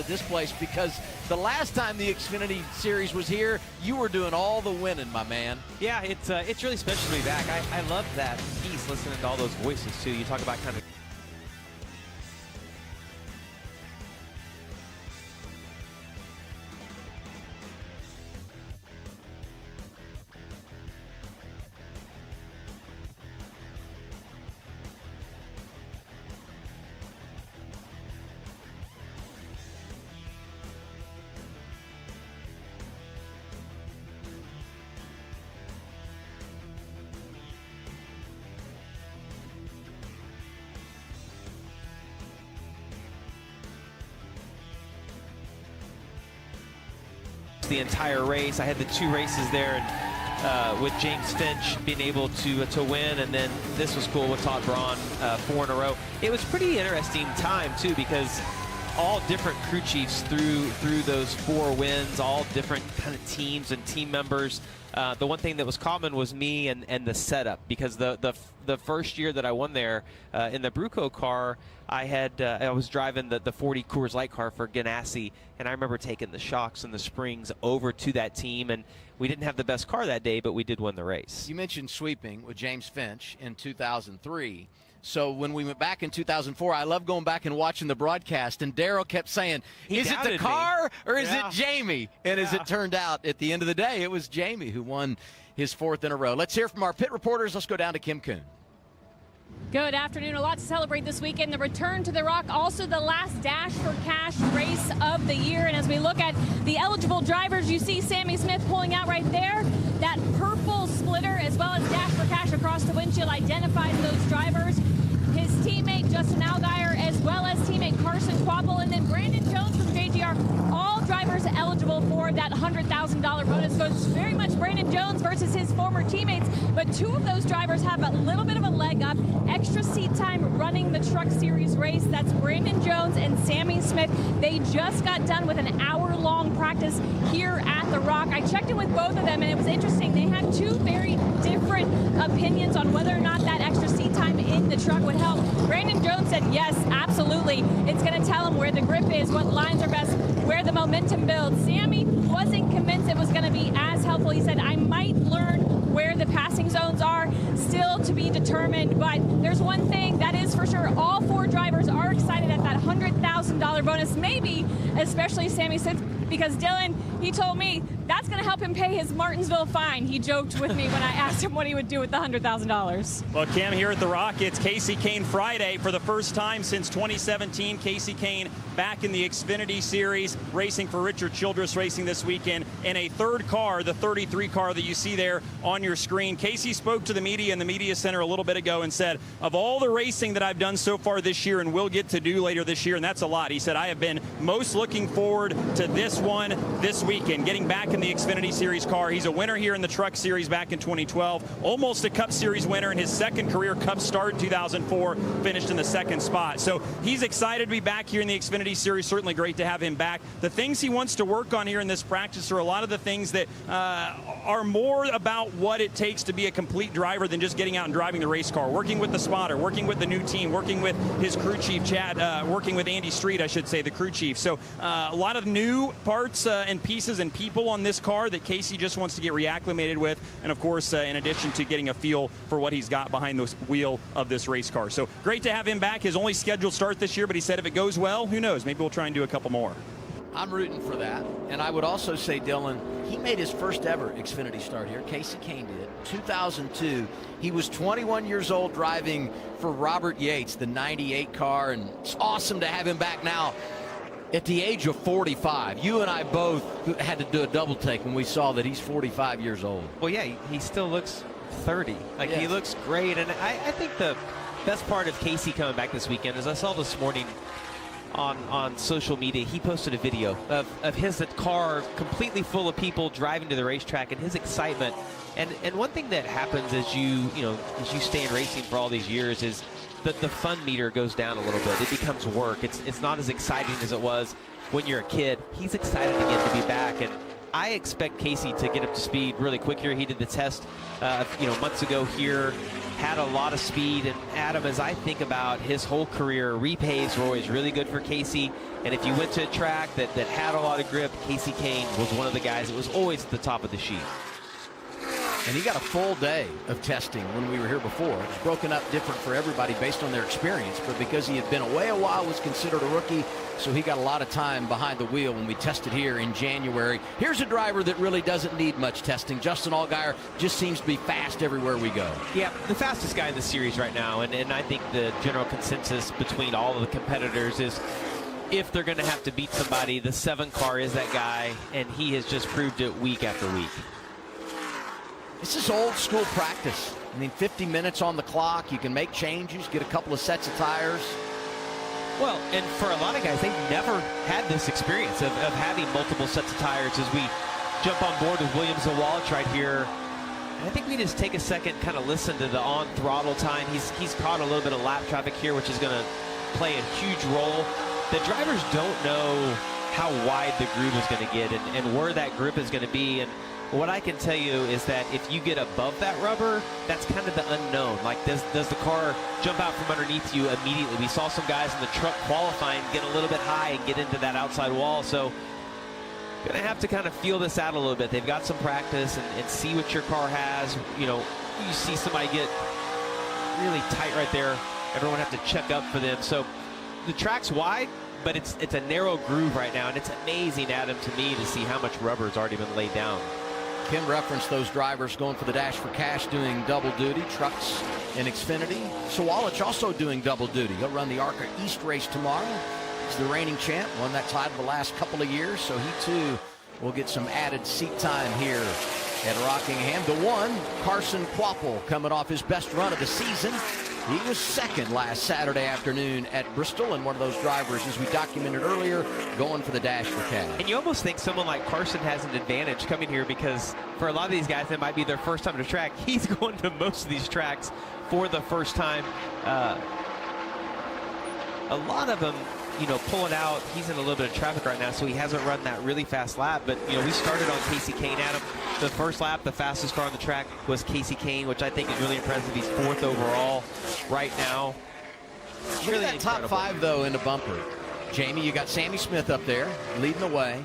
to this place, because the last time the Xfinity Series was here, you were doing all the winning, my man. Yeah, it's really special to be back. I love that piece, listening to all those voices, too. You talk about kind of the entire race. I had the 2 races there, and with James Finch being able to win, and then this was cool with Todd Braun, 4 in a row. It was pretty interesting time too, because all different crew chiefs through those 4 wins, all different kind of teams and team members. The one thing that was common was me and the setup, because the first year that I won there in the Bruco car, I was driving the 40 Coors Light car for Ganassi, and I remember taking the shocks and the springs over to that team, and we didn't have the best car that day, but we did win the race. You mentioned sweeping with James Finch in 2003. So when we went back in 2004, I love going back and watching the broadcast, and Darrell kept saying, is it the car or is it Jamie? And as it turned out, at the end of the day, it was Jamie who won his 4th in a row. Let's hear from our pit reporters. Let's go down to Kim Kuhn. Good afternoon. A lot to celebrate this weekend. The return to the Rock, also the last Dash for Cash race of the year. And as we look at the eligible drivers, you see Sammy Smith pulling out right there. That purple splitter, as well as Dash for Cash across the windshield, identifies those drivers. His teammate Justin Allgaier, as well as teammate Carson Kvapil, and then Brandon Jones from JGR. All drivers eligible for that $100,000 bonus. So it's very much Brandon Jones versus his former teammates, but 2 of those drivers have a little bit of a leg up. Extra seat time running the Truck Series race. That's Brandon Jones and Sammy Smith. They just got done with an hour-long practice here at the Rock. I checked in with both of them, and it was interesting. They had 2 very different opinions on whether or not that extra seat time in the truck would help. Brandon Jones said yes, absolutely. It's going to tell him where the grip is, what lines are best, where the momentum builds. Sammy wasn't convinced it was going to be as helpful. He said, I might learn where the passing zones are, still to be determined. But there's one thing that is for sure, all 4 drivers are excited at that $100,000 bonus, maybe especially Sammy Smith, because Dylan, he told me that's going to help him pay his Martinsville fine. He joked with me when I asked him what he would do with the $100,000. Well, Kim, here at the Rock, it's Kasey Kahne Friday for the first time since 2017. Kasey Kahne back in the Xfinity Series, racing for Richard Childress Racing this weekend in a 3rd car, the 33 car that you see there on your screen. Kasey spoke to the media in the media center a little bit ago and said, of all the racing that I've done so far this year and will get to do later this year, and that's a lot, he said, I have been most looking forward to this one this weekend, getting back in the Xfinity Series car. He's a winner here in the Truck Series back in 2012, almost a Cup Series winner in his 2nd career Cup start in 2004, finished in the 2nd spot. So he's excited to be back here in the Xfinity Series. Certainly great to have him back. The things he wants to work on here in this practice are a lot of the things that are more about what it takes to be a complete driver than just getting out and driving the race car, working with the spotter, working with the new team, working with his crew chief, Chad, working with Andy Street, I should say, the crew chief. So a lot of new parts and pieces and people on this car that Kasey just wants to get reacclimated with, and of course in addition to getting a feel for what he's got behind the wheel of this race car. So great to have him back. His only scheduled start this year, but he said if it goes well, who knows, maybe we'll try and do a couple more. I'm rooting for that. And I would also say, Dylan, he made his first ever Xfinity start here. Kasey Kahne did. 2002. He was 21 years old driving for Robert Yates, the 98 car, and it's awesome to have him back now at the age of 45. You and I both had to do a double take when we saw that he's 45 years old. Well, yeah, he still looks 30. Like, he looks great. And I think the best part of Kasey coming back this weekend is I saw this morning on social media, he posted a video of his car completely full of people driving to the racetrack and his excitement. And one thing that happens as you stay in racing for all these years is that the fun meter goes down a little bit. It becomes work. It's not as exciting as it was when you're a kid. He's excited again to be back, and I expect Casey to get up to speed really quick here. He did the test, months ago here, had a lot of speed. And Adam, as I think about his whole career, repays were always really good for Casey. And if you went to a track that had a lot of grip, Kasey Kahne was one of the guys that was always at the top of the sheet. And he got a full day of testing when we were here before. It was broken up different for everybody based on their experience, but because he had been away a while, was considered a rookie, so he got a lot of time behind the wheel when we tested here in January. Here's a driver that really doesn't need much testing. Justin Allgaier just seems to be fast everywhere we go. Yeah, the fastest guy in the series right now, and I think the general consensus between all of the competitors is if they're going to have to beat somebody, the 7 car is that guy, and he has just proved it week after week. This is old school practice. I mean, 50 minutes on the clock. You can make changes, get a couple of sets of tires. Well, and for a lot of guys, they've never had this experience of having multiple sets of tires. As we jump on board with Williams and Walsh right here, and I think we just take a second, kind of listen to the on throttle time. He's caught a little bit of lap traffic here, which is going to play a huge role. The drivers don't know how wide the groove is going to get and where that grip is going to be. And what I can tell you is that if you get above that rubber, that's kind of the unknown. Like, does the car jump out from underneath you immediately? We saw some guys in the truck qualifying get a little bit high and get into that outside wall. So going to have to kind of feel this out a little bit. They've got some practice and see what your car has. You know, you see somebody get really tight right there. Everyone have to check up for them. So the track's wide, but it's a narrow groove right now. And it's amazing, Adam, to me, to see how much rubber has already been laid down. Kim referenced those drivers going for the Dash for Cash doing double duty, trucks and Xfinity. Sawalich also doing double duty. He'll run the ARCA East race tomorrow. He's the reigning champ, won that title the last couple of years, so he too will get some added seat time here at Rockingham. The one, Carson Kvapil, coming off his best run of the season. He was second last Saturday afternoon at Bristol, and one of those drivers, as we documented earlier, going for the Dash for Cash. And you almost think someone like Carson has an advantage coming here, because for a lot of these guys, that might be their first time to track. He's going to most of these tracks for the first time. A lot of them, you know, pulling out. He's in a little bit of traffic right now, so he hasn't run that really fast lap. But, you know, we started on Kasey Kahne, Adam. The first lap, the fastest car on the track was Kasey Kahne, which I think is really impressive. He's 4th overall right now. Really that incredible. Top 5, though, in the bumper. Jamie, you got Sammy Smith up there leading the way.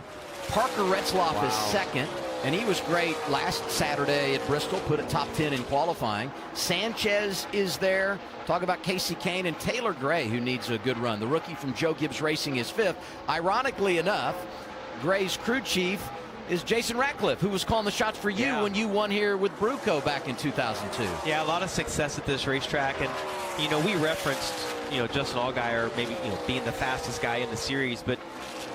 Parker Retzlaff is second, and he was great last Saturday at Bristol, put a top 10 in qualifying. Sanchez is there. Talk about Kasey Kahne and Taylor Gray, who needs a good run. The rookie from Joe Gibbs Racing is 5th. Ironically enough, Gray's crew chief is Jason Ratcliffe, who was calling the shots for you when you won here with Bruco back in 2002. Yeah, a lot of success at this racetrack. And, you know, we referenced, you know, Justin Allgaier maybe, you know, being the fastest guy in the series. But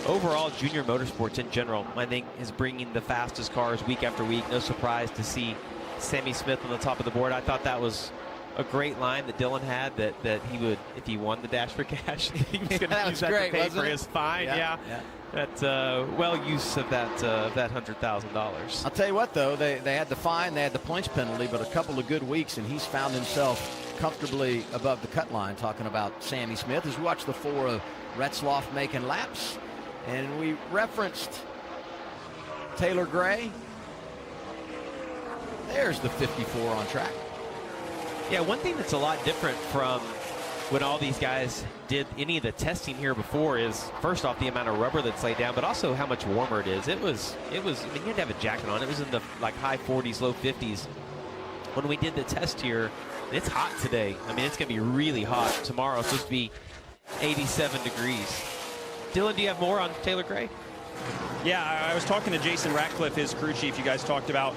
overall, junior motorsports in general, I think, is bringing the fastest cars week after week. No surprise to see Sammy Smith on the top of the board. I thought that was a great line that Dylan had, that he would, if he won the Dash for Cash, he was going to use that to pay for his fine. Yeah. That's well use of that $100,000. I'll tell you what, though, they had the fine, they had the points penalty, but a couple of good weeks, and he's found himself comfortably above the cut line. Talking about Sammy Smith as we watch the 4 of Retzlaff making laps, and we referenced Taylor Gray. There's the 54 on track. Yeah, one thing that's a lot different from when all these guys did any of the testing here before is, first off, the amount of rubber that's laid down, but also how much warmer it is. It was, I mean, you had to have a jacket on. It was in the like high 40s, low 50s. When we did the test here, it's hot today. I mean, it's going to be really hot. Tomorrow it's supposed to be 87 degrees. Dylan, do you have more on Taylor Gray? Yeah, I was talking to Jason Ratcliffe, his crew chief, you guys talked about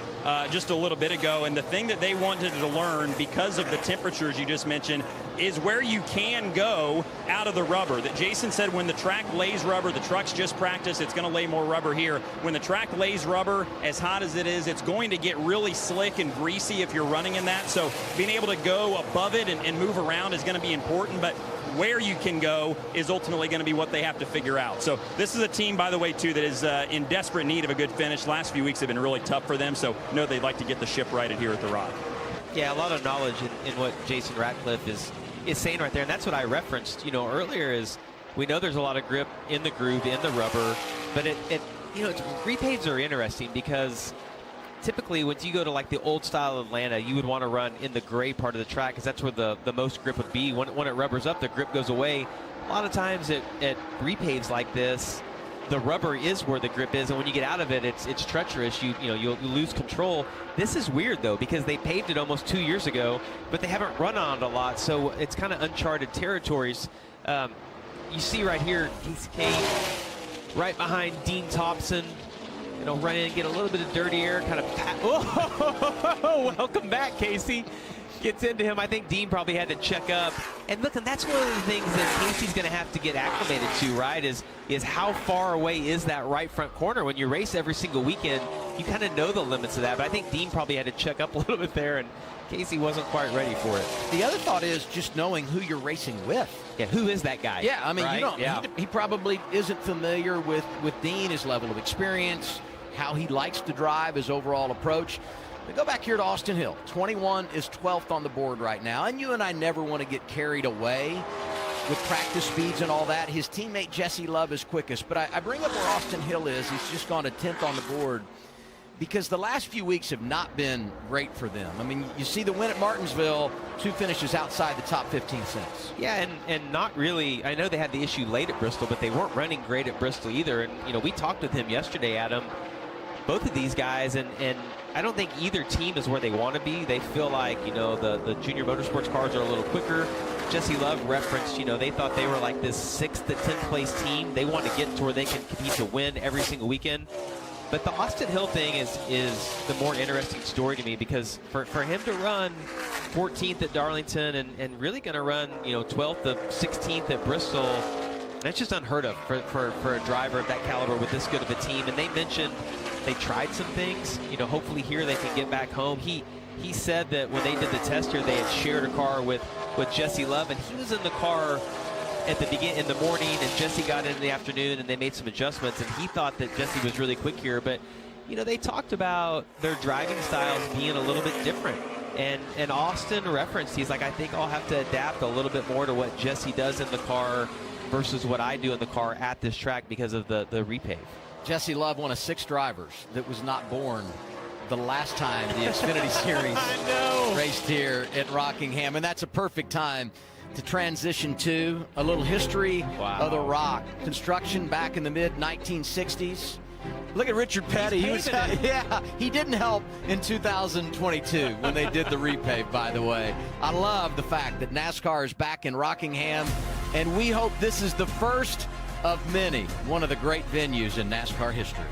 just a little bit ago, and the thing that they wanted to learn because of the temperatures you just mentioned is where you can go out of the rubber. That Jason said when the track lays rubber, the trucks just practice, it's going to lay more rubber here. When the track lays rubber, as hot as it is, it's going to get really slick and greasy if you're running in that. So being able to go above it and move around is going to be important, but where you can go is ultimately going to be what they have to figure out. So this is a team, by the way, too, that is in desperate need of a good finish. Last few weeks have been really tough for them, so know they'd like to get the ship righted here at the Rock. Yeah, a lot of knowledge in what Jason Ratcliffe is saying right there, and that's what I referenced, you know, earlier. Is we know there's a lot of grip in the groove, in the rubber, but You know, repaves are interesting because typically when you go to like the old style Atlanta, you would want to run in the gray part of the track because that's where the most grip would be. When it rubbers up, the grip goes away. A lot of times at repaves like this, the rubber is where the grip is, and when you get out of it, it's treacherous. You'll lose control. This is weird though because they paved it almost 2 years ago, but they haven't run on it a lot, so it's kind of uncharted territories. You see right here, Casey Kahne right behind Dean Thompson. You know, run in and get a little bit of dirty air, kind of pat. Oh, welcome back, Casey. Gets into him. I think Dean probably had to check up. And look, and that's one of the things that Casey's going to have to get acclimated to, right, is how far away is that right front corner. When you race every single weekend, you kind of know the limits of that. But I think Dean probably had to check up a little bit there, and Casey wasn't quite ready for it. The other thought is just knowing who you're racing with. Yeah, who is that guy? Yeah, I mean, right? you don't. Yeah. He probably isn't familiar with Dean, his level of experience, how he likes to drive, his overall approach. We go back here to Austin Hill. 21 is 12th on the board right now, and you and I never want to get carried away with practice speeds and all that. His teammate Jesse Love is quickest, but I bring up where Austin Hill is. He's just gone to 10th on the board because the last few weeks have not been great for them. I mean, you see the win at Martinsville, 2 finishes outside the top 15 cents. Yeah, and not really. I know they had the issue late at Bristol, but they weren't running great at Bristol either. And, you know, we talked with him yesterday, Adam, both of these guys, and I don't think either team is where they want to be. They feel like, you know, the junior motorsports cars are a little quicker. Jesse Love referenced, you know, they thought they were like this 6th to 10th place team. They want to get to where they can compete to win every single weekend. But the Austin Hill thing is the more interesting story to me because for him to run 14th at Darlington and really going to run, you know, 12th to 16th at Bristol, that's just unheard of for a driver of that caliber with this good of a team. And they mentioned they tried some things. You know, hopefully here they can get back home. He said that when they did the test here, they had shared a car with Jesse Love, and he was in the car at the beginning in the morning, and Jesse got in the afternoon, and they made some adjustments, and he thought that Jesse was really quick here. But you know, they talked about their driving styles being a little bit different, and Austin referenced, he's like, I think I'll have to adapt a little bit more to what Jesse does in the car versus what I do in the car at this track because of the repave. Jesse Love, one of 6 drivers that was not born the last time the Xfinity Series raced here at Rockingham. And that's a perfect time to transition to a little history of the Rock. Construction back in the mid-1960s. Look at Richard Petty. He didn't help in 2022 when they did the repave, by the way. I love the fact that NASCAR is back in Rockingham, and we hope this is the first of many, one of the great venues in NASCAR history.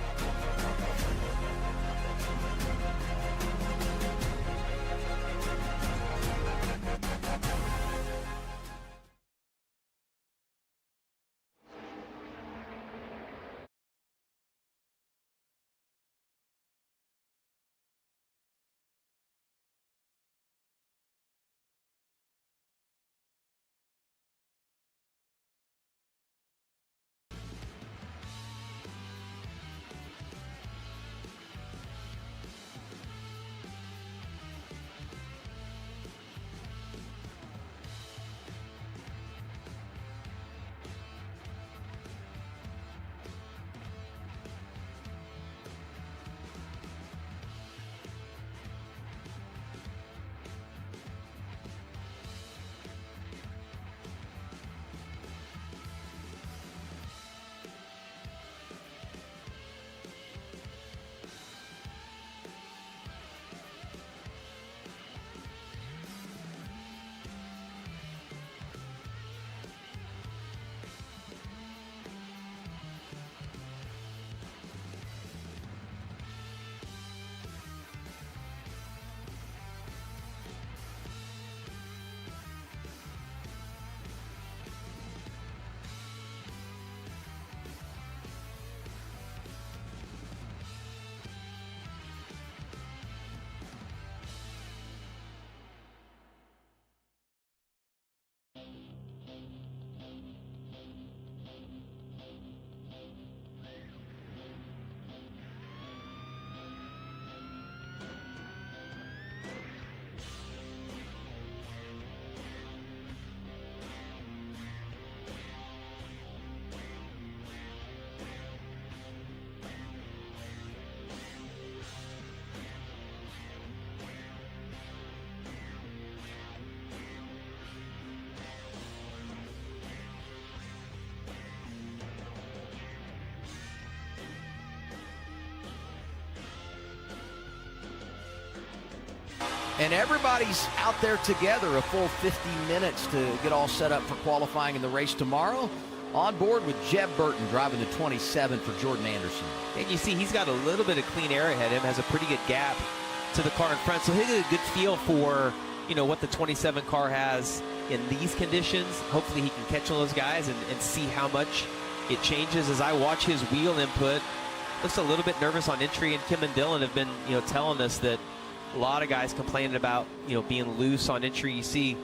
And everybody's out there together a full 50 minutes to get all set up for qualifying in the race tomorrow. On board with Jeb Burton driving the 27 for Jordan Anderson. And you see he's got a little bit of clean air ahead of him, has a pretty good gap to the car in front. So he'll get a good feel for, you know, what the 27 car has in these conditions. Hopefully he can catch all those guys and see how much it changes. As I watch his wheel input, looks a little bit nervous on entry, and Kim and Dylan have been, you know, telling us that a lot of guys complaining about, you know, being loose on entry. You see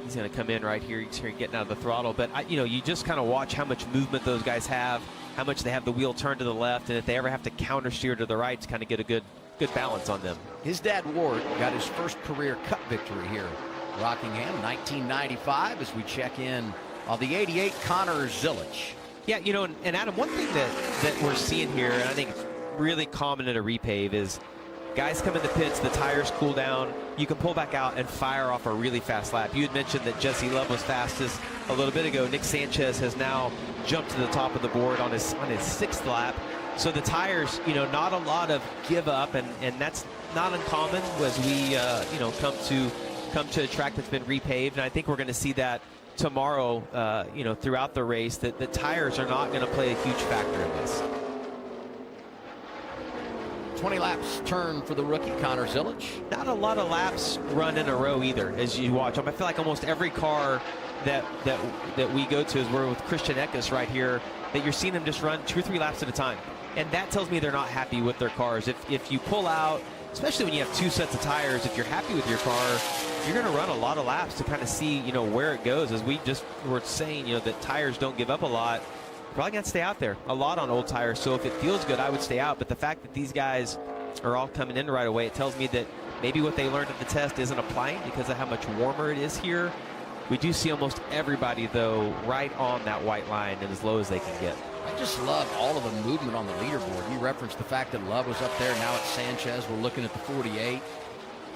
he's going to come in right here. He's here getting out of the throttle. But, you know, you just kind of watch how much movement those guys have, how much they have the wheel turned to the left, and if they ever have to counter steer to the right to kind of get a good balance on them. His dad, Ward, got his first career Cup victory here at Rockingham, 1995, as we check in on the 88 Connor Zilich. Yeah, you know, and Adam, one thing that we're seeing here, and I think it's really common in a repave, is guys come in the pits, the tires cool down, you can pull back out and fire off a really fast lap. You had mentioned that Jesse Love was fastest a little bit ago. Nick Sanchez has now jumped to the top of the board on his 6th lap. So the tires, you know, not a lot of give up, and that's not uncommon as we, you know, come to a track that's been repaved. And I think we're going to see that tomorrow, you know, throughout the race, that the tires are not going to play a huge factor in this. 20 laps turn for the rookie Connor Zilich. Not a lot of laps run in a row either as you watch them. I feel like almost every car that we go to, as we're with Christian Eckes right here, that you're seeing them just run 2 or 3 laps at a time. And that tells me they're not happy with their cars. If you pull out, especially when you have 2 sets of tires, if you're happy with your car, you're going to run a lot of laps to kind of see, you know, where it goes. As we just were saying, you know, that tires don't give up a lot. Probably going to stay out there a lot on old tires. So if it feels good, I would stay out. But the fact that these guys are all coming in right away, it tells me that maybe what they learned at the test isn't applying because of how much warmer it is here. We do see almost everybody, though, right on that white line and as low as they can get. I just love all of the movement on the leaderboard. You referenced the fact that Love was up there. Now it's Sanchez. We're looking at the 48.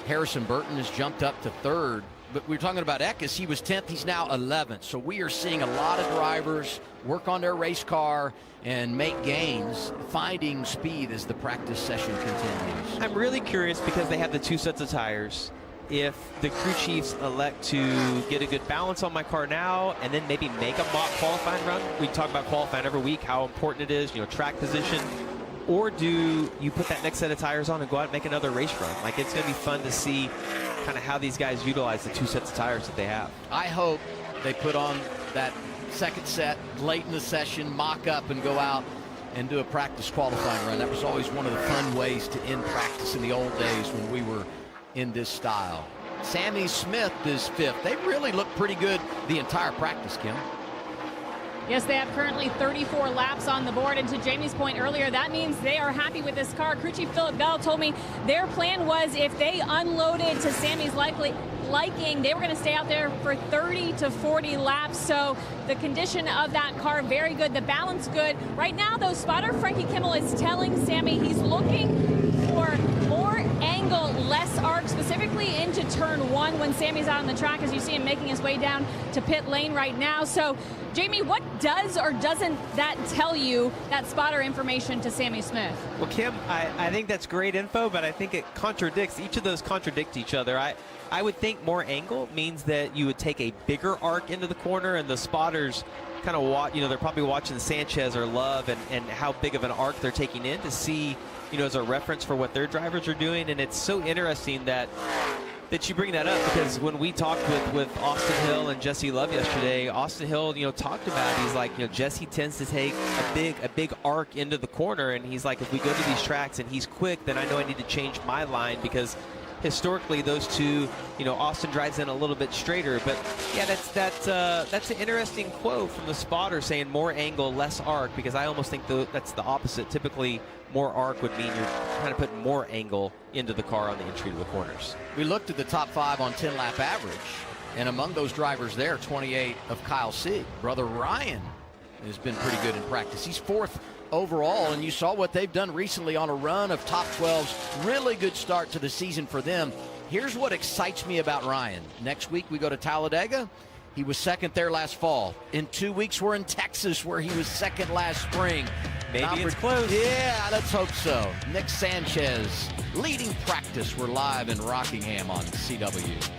Harrison Burton has jumped up to 3rd. But we were talking about Eckes. He was 10th. He's now 11th. So we are seeing a lot of drivers work on their race car and make gains, finding speed as the practice session continues. I'm really curious because they have the 2 sets of tires. If the crew chiefs elect to get a good balance on my car now and then maybe make a mock qualifying run. We talk about qualifying every week, how important it is, you know, track position. Or do you put that next set of tires on and go out and make another race run? Like, it's going to be fun to see kind of how these guys utilize the 2 sets of tires that they have. I hope they put on that second set late in the session, mock up, and go out and do a practice qualifying run. That was always one of the fun ways to end practice in the old days when we were in this style. Sammy Smith is 5th. They really look pretty good the entire practice, Kim. Yes, they have currently 34 laps on the board, and to Jamie's point earlier, that means they are happy with this car. Crew Chief Philip Bell told me their plan was if they unloaded to Sammy's liking, they were going to stay out there for 30 to 40 laps. So the condition of that car, very good. The balance, good. Right now, though, spotter Frankie Kimmel is telling Sammy he's looking for more angle, less arc, specifically into turn 1 when Sammy's out on the track, as you see him making his way down to pit lane right now. So, Jamie, what does or doesn't that tell you, that spotter information to Sammy Smith? Well, Kim, I think that's great info, but I think it contradicts. Each of those contradict each other. I would think more angle means that you would take a bigger arc into the corner, and the spotters kind of watch, you know, they're probably watching Sanchez or Love and how big of an arc they're taking in to see, you know, as a reference for what their drivers are doing. And it's so interesting that you bring that up, because when we talked with Austin Hill and Jesse Love yesterday, Austin Hill, you know, talked about, he's like, you know, Jesse tends to take a big arc into the corner, and he's like, if we go to these tracks and he's quick, then I know I need to change my line, because historically those two, you know, Austin drives in a little bit straighter. But yeah, that's an interesting quote from the spotter, saying more angle, less arc, because I almost think that's the opposite. Typically more arc would mean you're kind of putting more angle into the car on the entry to the corners. We looked at the top 5 on 10-lap average, and among those drivers there, 28 of Kyle Sieg. Brother Ryan has been pretty good in practice. He's 4th overall, and you saw what they've done recently on a run of top 12s. Really good start to the season for them. Here's what excites me about Ryan. Next week we go to Talladega. He was second there last fall. In 2 weeks, we're in Texas, where he was second last spring. Maybe it's close. Yeah, let's hope so. Nick Sanchez leading practice. We're live in Rockingham on CW.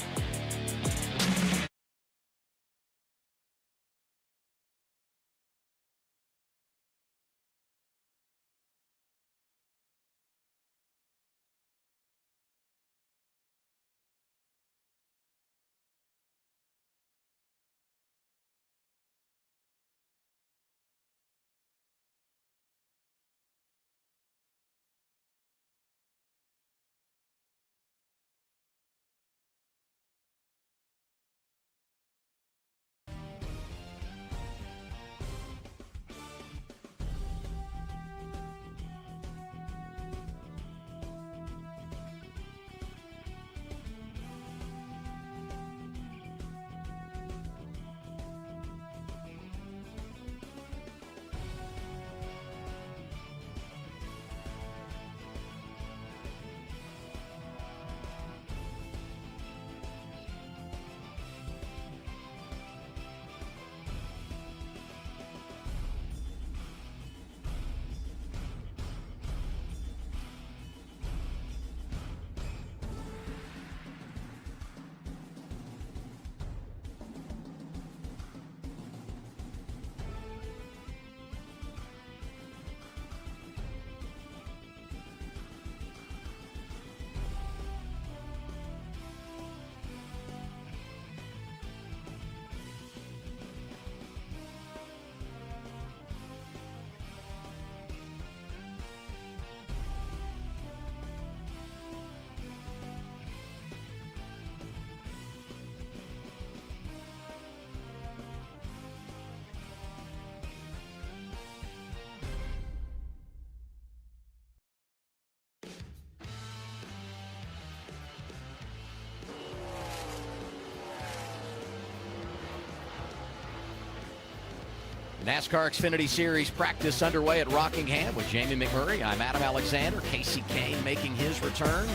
NASCAR Xfinity Series practice underway at Rockingham with Jamie McMurray. I'm Adam Alexander. Casey Kahne making his return.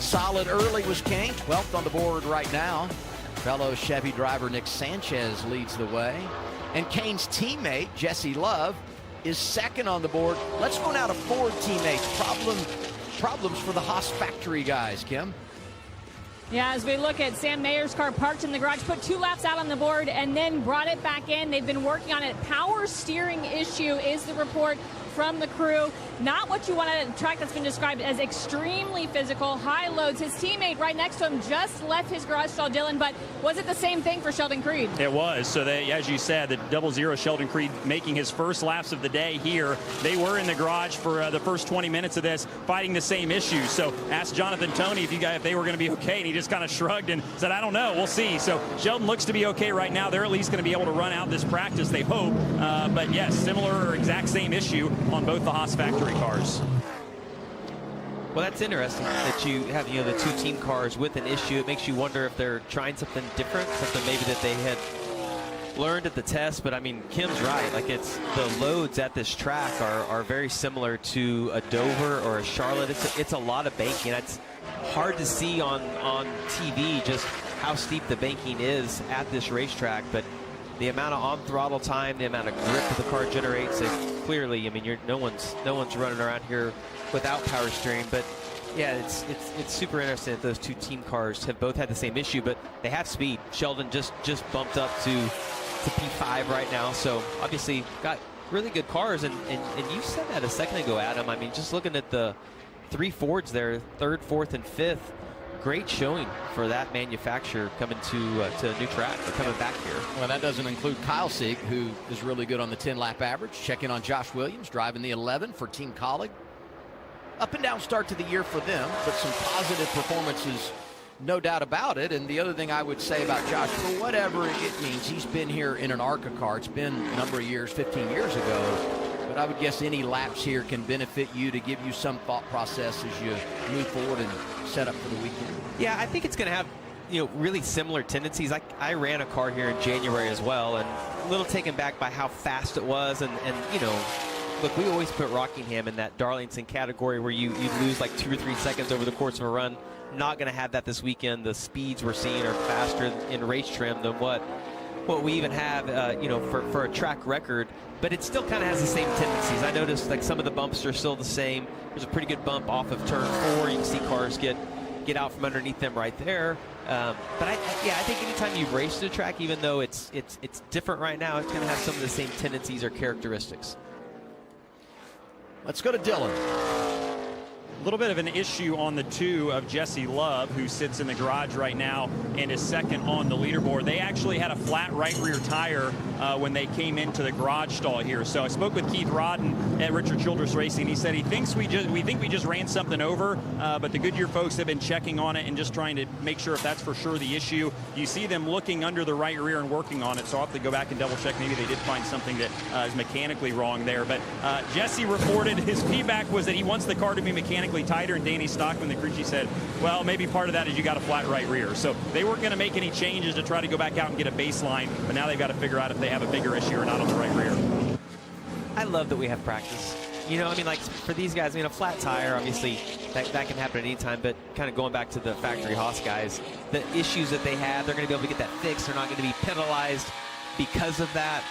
Solid early was Kahne, 12th on the board right now. Fellow Chevy driver Nick Sanchez leads the way. And Kahne's teammate, Jesse Love, is second on the board. Let's go now to Ford teammates. Problems for the Haas factory guys, Kim. Yeah, as we look at Sam Mayer's car parked in the garage, put 2 laps out on the board and then brought it back in. They've been working on it. Power steering issue is the report from the crew. Not what you want at a track that's been described as extremely physical, high loads. His teammate right next to him just left his garage stall, Dylan, but was it the same thing for Sheldon Creed? It was. So they, as you said, the 00 Sheldon Creed making his first laps of the day here. They were in the garage for the first 20 minutes of this, fighting the same issues. So asked Jonathan Toney if they were going to be okay, and he just kind of shrugged and said, I don't know, we'll see. So Sheldon looks to be okay right now. They're at least going to be able to run out this practice, they hope. But yes, similar or exact same issue on both the Haas factory cars. Well, that's interesting that you have, the 2 team cars with an issue. It makes you wonder if they're trying something different, something maybe that they had learned at the test. But I mean, Kim's right. Like, it's the loads at this track are very similar to a Dover or a Charlotte. It's a lot of banking. It's hard to see on TV just how steep the banking is at this racetrack, but the amount of on-throttle time, the amount of grip that the car generates, clearly, I mean, no one's running around here without power steering. But yeah, it's super interesting that those 2 team cars have both had the same issue, but they have speed. Sheldon just bumped up to P5 right now, so obviously got really good cars. And you said that a second ago, Adam. I mean, just looking at the 3 Fords there, 3rd, 4th, and 5th. Great showing for that manufacturer coming to a new track, or coming back here. Well, that doesn't include Kyle Sieg, who is really good on the 10-lap average. Check in on Josh Williams, driving the 11 for Team Colleague. Up and down start to the year for them, but some positive performances, no doubt about it. And the other thing I would say about Josh, for whatever it means, he's been here in an ARCA car. It's been a number of years, 15 years ago. But I would guess any laps here can benefit you, to give you some thought process as you move forward and set up for the weekend. Yeah, I think it's going to have, really similar tendencies. I ran a car here in January as well, and a little taken back by how fast it was. And look, we always put Rockingham in that Darlington category where you lose like 2 or 3 seconds over the course of a run. Not going to have that this weekend. The speeds we're seeing are faster in race trim than what what we even have, you know, for a track record, but it still kind of has the same tendencies. I noticed like some of the bumps are still the same. There's a pretty good bump off of turn 4. You can see cars get out from underneath them right there. But I think anytime you've raced a track, even though it's different right now, it's going to have some of the same tendencies or characteristics. Let's go to Dylan. A little bit of an issue on the 2 of Jesse Love, who sits in the garage right now and is second on the leaderboard. They actually had a flat right rear tire when they came into the garage stall here. So I spoke with Keith Rodden at Richard Childress Racing. He said he thinks we just ran something over, but the Goodyear folks have been checking on it and just trying to make sure if that's for sure the issue. You see them looking under the right rear and working on it, so I'll have to go back and double check. Maybe they did find something that is mechanically wrong there. But Jesse reported his feedback was that he wants the car to be mechanically tighter, and Danny Stockman, the crew chief, said, well, maybe part of that is you got a flat right rear. So they weren't going to make any changes to try to go back out and get a baseline, but now they've got to figure out if they have a bigger issue or not on the right rear. I love that we have practice. You know, I mean, like for these guys, I mean, a flat tire, obviously, that can happen at any time, but kind of going back to the factory Haas guys, the issues that they have, they're going to be able to get that fixed. They're not going to be penalized because of that.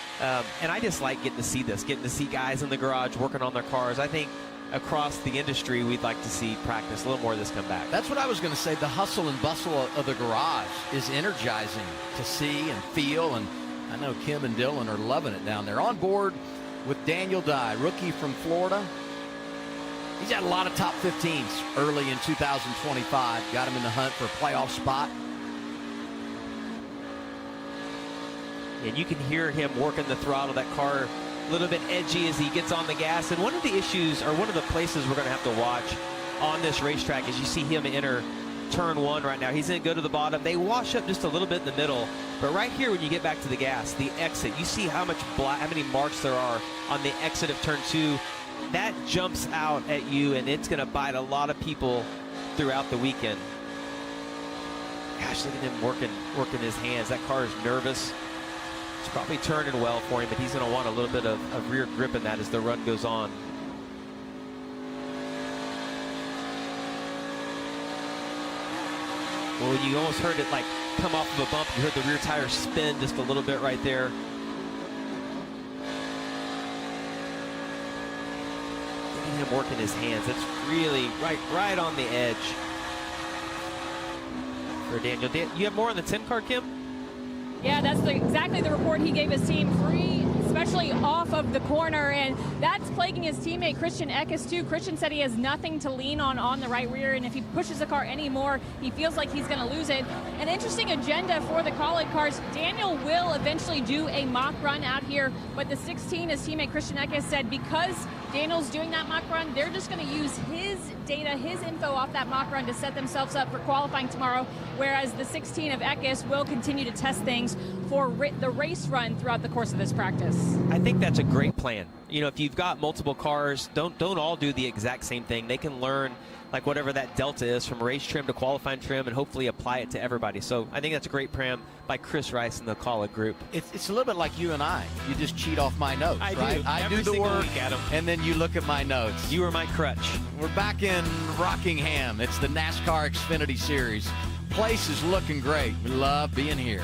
And I just like getting to see this, getting to see guys in the garage working on their cars. I think across the industry, we'd like to see practice, a little more of this come back. That's what I was going to say. The hustle and bustle of the garage is energizing to see and feel, and I know Kim and Dylan are loving it down there. On board with Daniel Dye, rookie from Florida. He's had a lot of top 15s early in 2025. Got him in the hunt for a playoff spot. And you can hear him working the throttle. That car a little bit edgy as he gets on the gas. And one of the issues, or one of the places we're going to have to watch on this racetrack is you see him enter turn 1 right now. He's going to go to the bottom. They wash up just a little bit in the middle. But right here, when you get back to the gas, the exit, you see how many marks there are on the exit of turn 2. That jumps out at you, and it's going to bite a lot of people throughout the weekend. Gosh, look at him working his hands. That car is nervous. It's probably turning well for him, but he's going to want a little bit of rear grip in that as the run goes on. Well, you almost heard it like come off of a bump. You heard the rear tire spin just a little bit right there. Look at him working his hands. That's really right on the edge for Daniel. You have more on the 10 car, Kim? Yeah, that's exactly the report he gave his team. Free, especially off of the corner, and that's plaguing his teammate Christian Eckes too. Christian said he has nothing to lean on the right rear, and if he pushes the car anymore, he feels like he's going to lose it. An interesting agenda for the Kaulig cars. Daniel will eventually do a mock run out here, but the 16, his teammate Christian Eckes said, because Daniel's doing that mock run, they're just going to use his data, his info off that mock run to set themselves up for qualifying tomorrow, whereas the 16 of Eckes will continue to test things for the race run throughout the course of this practice. I think that's a great plan. You know, if you've got multiple cars, don't all do the exact same thing. They can learn like whatever that delta is from race trim to qualifying trim and hopefully apply it to everybody. So I think that's a great plan by Chris Rice and the Kaulig group. It's a little bit like you and I. You just cheat off my notes, right? I do the work, and then you look at my notes. You are my crutch. We're back in Rockingham. It's the NASCAR XFINITY Series. Place is looking great. We love being here.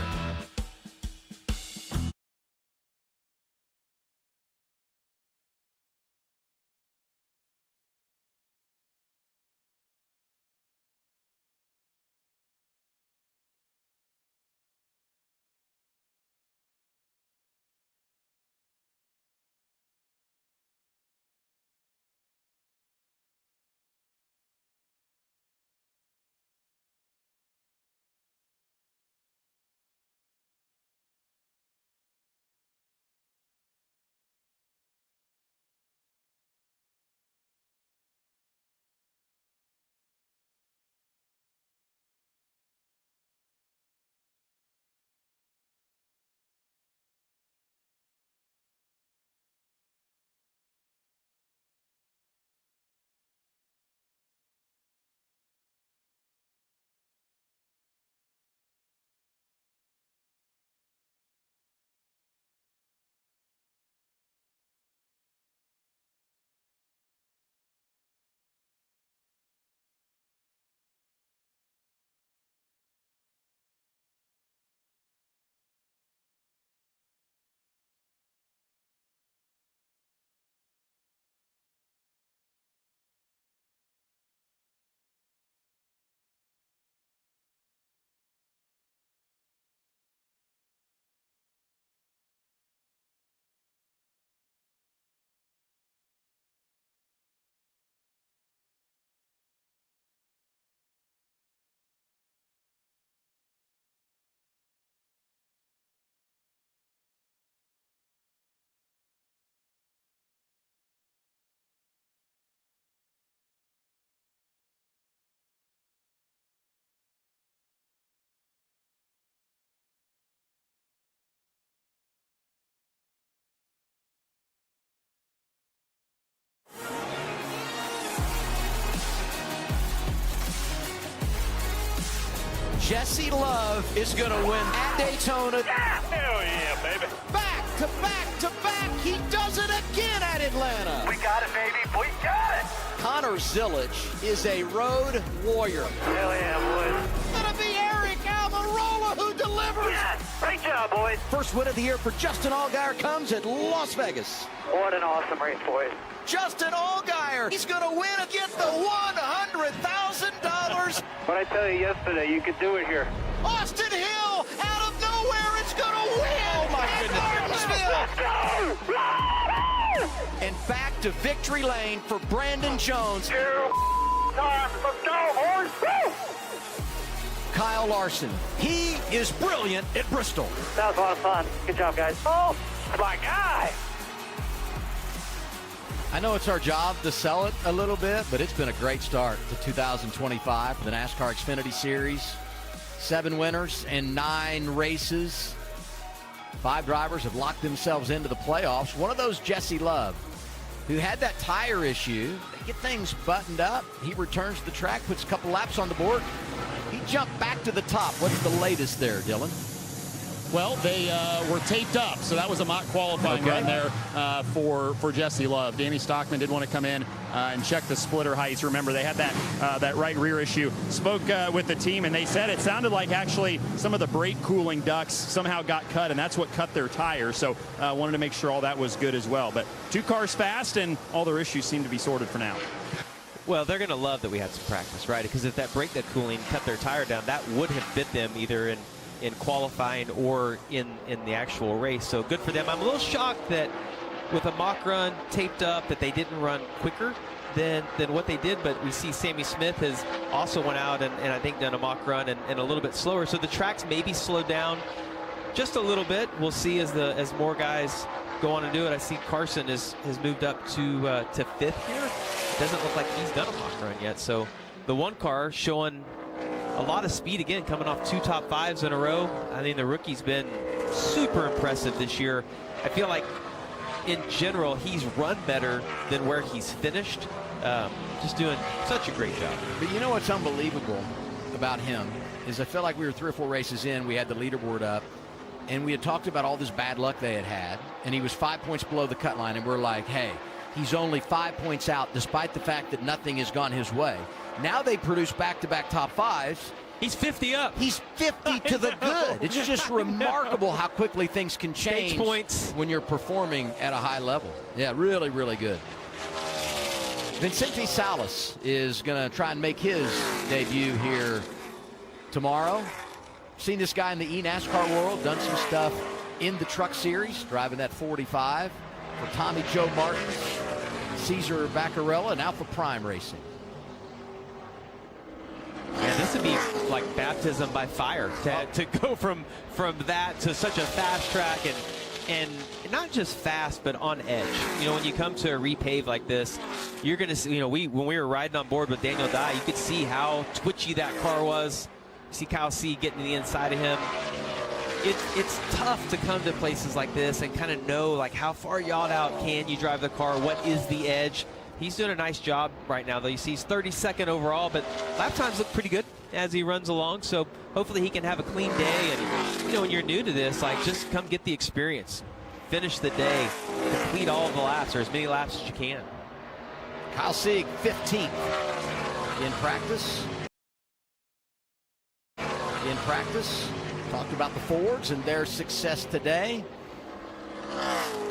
Jesse Love is going to win at Daytona. Yeah! Hell yeah, baby. Back to back to back. He does it again at Atlanta. We got it, baby. We got it. Connor Zilic is a road warrior. Hell yeah, boys. It's going to be Eric Almirola who delivers. Yes. Great job, boys. First win of the year for Justin Allgaier comes at Las Vegas. What an awesome race, boys. Justin Allgaier, he's going to win and get the $100,000. What I tell you yesterday, you could do it here. Austin Hill, out of nowhere, it's going to win. Oh, my goodness. And back to victory lane for Brandon Jones. Time. Let's go, boys. Woo! Kyle Larson, he is brilliant at Bristol. That was a lot of fun. Good job, guys. Oh, my guy. I know it's our job to sell it a little bit, but it's been a great start to 2025 for the NASCAR Xfinity Series. 7 winners and 9 races. 5 drivers have locked themselves into the playoffs. One of those, Jesse Love, who had that tire issue. They get things buttoned up. He returns to the track, puts a couple laps on the board. He jumped back to the top. What's the latest there, Dylan? Well, they were taped up, so that was a mock qualifying run there for Jesse Love. Danny Stockman did want to come in and check the splitter heights. Remember, they had that right rear issue. Spoke with the team, and they said it sounded like actually some of the brake cooling ducts somehow got cut, and that's what cut their tire. So wanted to make sure all that was good as well. But 2 cars fast, and all their issues seem to be sorted for now. Well, they're going to love that we had some practice, right? Because if that brake cooling cut their tire down, that would have bit them either in qualifying or in the actual race. So good for them. I'm a little shocked that with a mock run taped up that they didn't run quicker than what they did, but we see Sammy Smith has also went out and I think done a mock run and a little bit slower. So the tracks maybe slowed down just a little bit. We'll see as more guys go on and do it. I see Carson has moved up to 5th here. Doesn't look like he's done a mock run yet. So the 1 car showing a lot of speed again, coming off 2 top 5s in a row. I mean, the rookie's been super impressive this year. I feel like in general he's run better than where he's finished. Just doing such a great job. But you know what's unbelievable about him is I felt like we were 3 or 4 races in. We had the leaderboard up, and we had talked about all this bad luck they had, and he was 5 points below the cut line, and we're like, hey, he's only 5 points out despite the fact that nothing has gone his way. Now they produce back-to-back top 5s. He's 50 up. He's 50 to the good. It's just remarkable how quickly things can change points when you're performing at a high level. Yeah, really, really good. Vicente Salas is going to try and make his debut here tomorrow. Seen this guy in the NASCAR world, done some stuff in the Truck Series, driving that 45 for Tommy Joe Martin, Cesar Vaccarella, and Alpha Prime Racing. Yeah, this would be like baptism by fire to go from that to such a fast track and not just fast but on edge. You know, when you come to a repave like this, you're going to see, you know, when we were riding on board with Daniel Dye, you could see how twitchy that car was. You see Kyle C getting to the inside of him. It's tough to come to places like this and kind of know like how far yawed out can you drive the car, what is the edge. He's doing a nice job right now, though. You see he's 32nd overall, but lap times look pretty good as he runs along. So hopefully he can have a clean day. And, you know, when you're new to this, like, just come get the experience. Finish the day. Complete all of the laps, or as many laps as you can. Kyle Sieg, 15th in practice. Talked about the Fords and their success today.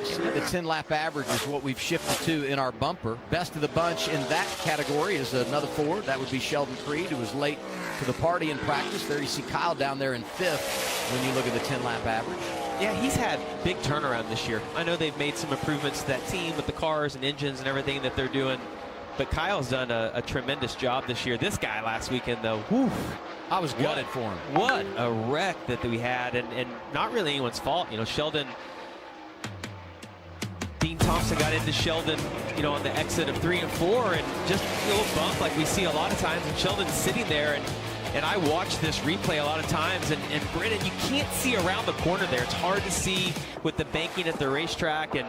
See, the 10-lap average is what we've shifted to in our bumper. Best of the bunch in that category is another Ford. That would be Sheldon Creed, who was late to the party in practice. There you see Kyle down there in 5th when you look at the 10-lap average. Yeah, he's had big turnaround this year. I know they've made some improvements to that team with the cars and engines and everything that they're doing, but Kyle's done a tremendous job this year. This guy last weekend, though, whew, I was gutted for him. What a wreck that we had, and not really anyone's fault. You know, Sheldon, Dean Thompson got into Sheldon, you know, on the exit of 3 and 4, and just a little bump like we see a lot of times, and Sheldon's sitting there, and I watch this replay a lot of times, and Brennan, you can't see around the corner there. It's hard to see with the banking at the racetrack, and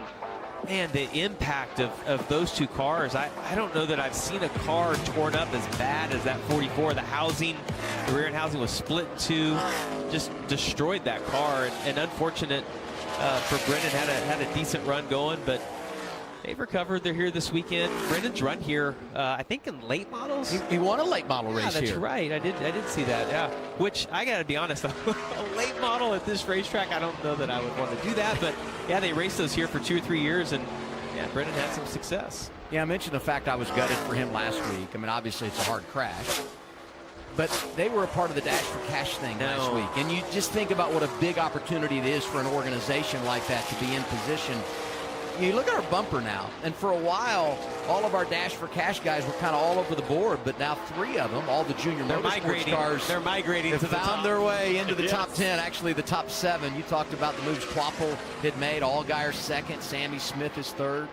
Man, the impact of those two cars, I don't know that I've seen a car torn up as bad as that 44. The housing, the rear end housing was split in two, just destroyed that car. And unfortunate for Brendan, had a decent run going, but they've recovered. They're here this weekend. Brendan's run here, I think in late models. He won a late model race that's here. right. I did see that. Yeah. Which I got to be honest, a late model at this racetrack, I don't know that I would want to do that. But yeah, they raced those here for 2 or 3 years, and yeah, Brendan had some success. Yeah, I mentioned the fact I was gutted for him last week. I mean, obviously it's a hard crash, but they were a part of the Dash for Cash thing last week. And you just think about what a big opportunity it is for an organization like that to be in position. You look at our bumper now, and for a while, all of our Dash for Cash guys were kind of all over the board, but now 3 of them, all the junior motorsports cars, they're migrating have to the found top. their way into the top 10, actually the top 7. You talked about the moves Quapple had made. Allgaier second, Sammy Smith is third.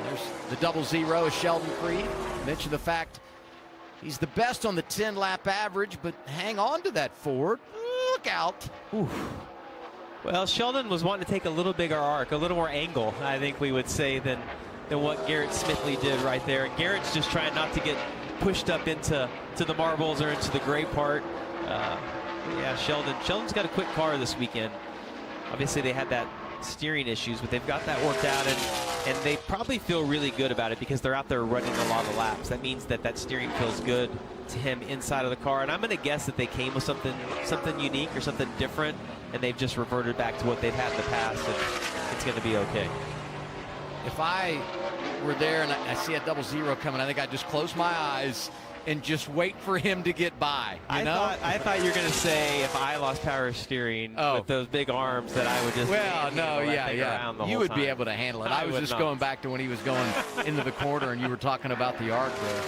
There's the 00 is Sheldon Creed. Mentioned the fact he's the best on the 10-lap average, but hang on to that Ford. Look out. Oof. Well, Sheldon was wanting to take a little bigger arc, a little more angle, I think we would say, than what Garrett Smithley did right there. And Garrett's just trying not to get pushed up into the marbles or into the gray part. Yeah, Sheldon's got a quick car this weekend. Obviously, they had that steering issues, but they've got that worked out, and they probably feel really good about it because they're out there running a lot of laps. That means that steering feels good to him inside of the car, and I'm going to guess that they came with something unique or something different, and they've just reverted back to what they've had in the past, and it's going to be okay. If I were there and I see a 00 coming, I think I'd just close my eyes and just wait for him to get by. I thought you were going to say if I lost power steering with those big arms that I would just around the you would time. be able to handle it. I was just going back to when he was going into the corner and you were talking about the arc there.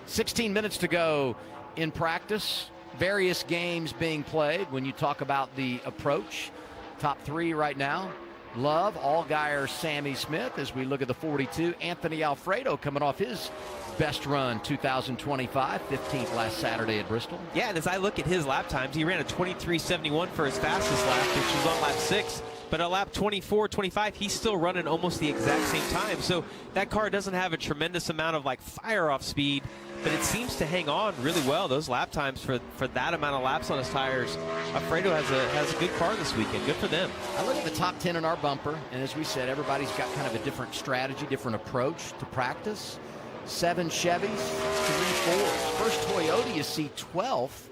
16 minutes to go in practice. Various games being played when you talk about the approach. Top 3 right now. Love, Allgaier, Sammy Smith. As we look at the 42, Anthony Alfredo coming off his best run 2025, 15th last Saturday at Bristol. Yeah, and as I look at his lap times, he ran a 23:71 for his fastest lap, which was on lap 6. But at lap 24, 25, he's still running almost the exact same time. So that car doesn't have a tremendous amount of fire-off speed, but it seems to hang on really well. Those lap times for that amount of laps on his tires. Alfredo has a good car this weekend. Good for them. I look at the top 10 in our bumper, and as we said, everybody's got kind of a different strategy, different approach to practice. 7 Chevys, 3 Fords. First Toyota you see 12th.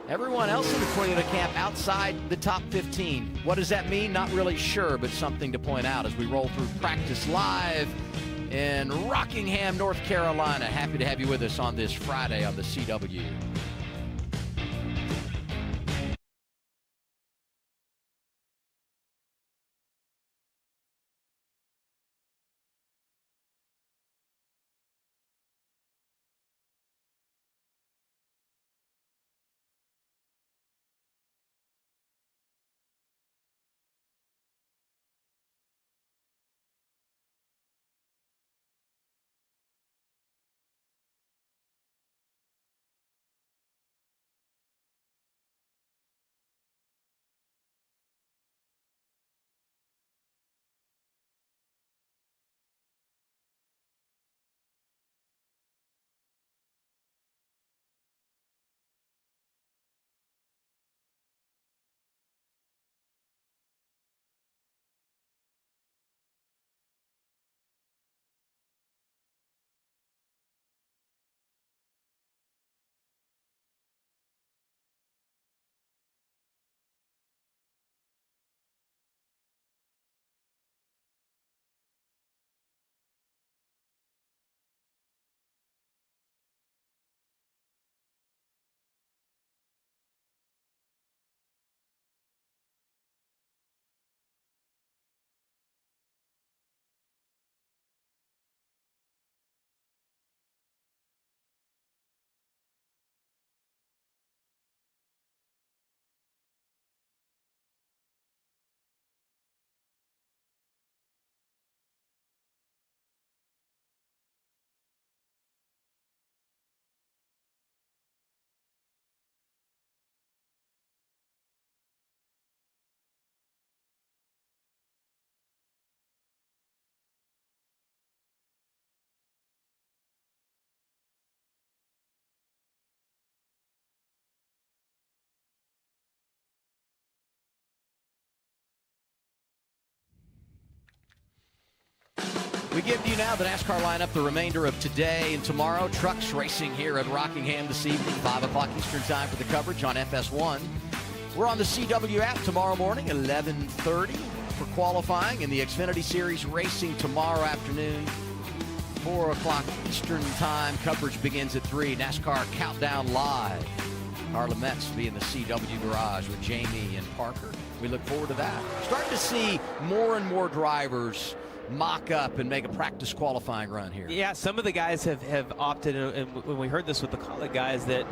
Everyone else in the Toyota camp outside the top 15. What does that mean? Not really sure, but something to point out as we roll through practice live in Rockingham, North Carolina. Happy to have you with us on this Friday on the CW. We give you now the NASCAR lineup, the remainder of today and tomorrow. Trucks racing here at Rockingham this evening, 5 o'clock Eastern time for the coverage on FS1. We're on the CW app tomorrow morning, 11:30 for qualifying, and the Xfinity Series racing tomorrow afternoon, 4 o'clock Eastern time. Coverage begins at 3. NASCAR Countdown Live. Harlan Metz will be in the CW garage with Jamie and Parker. We look forward to that. Starting to see more and more drivers mock up and make a practice qualifying run here. Yeah, some of the guys have opted, and when we heard this with the Kahne guys, that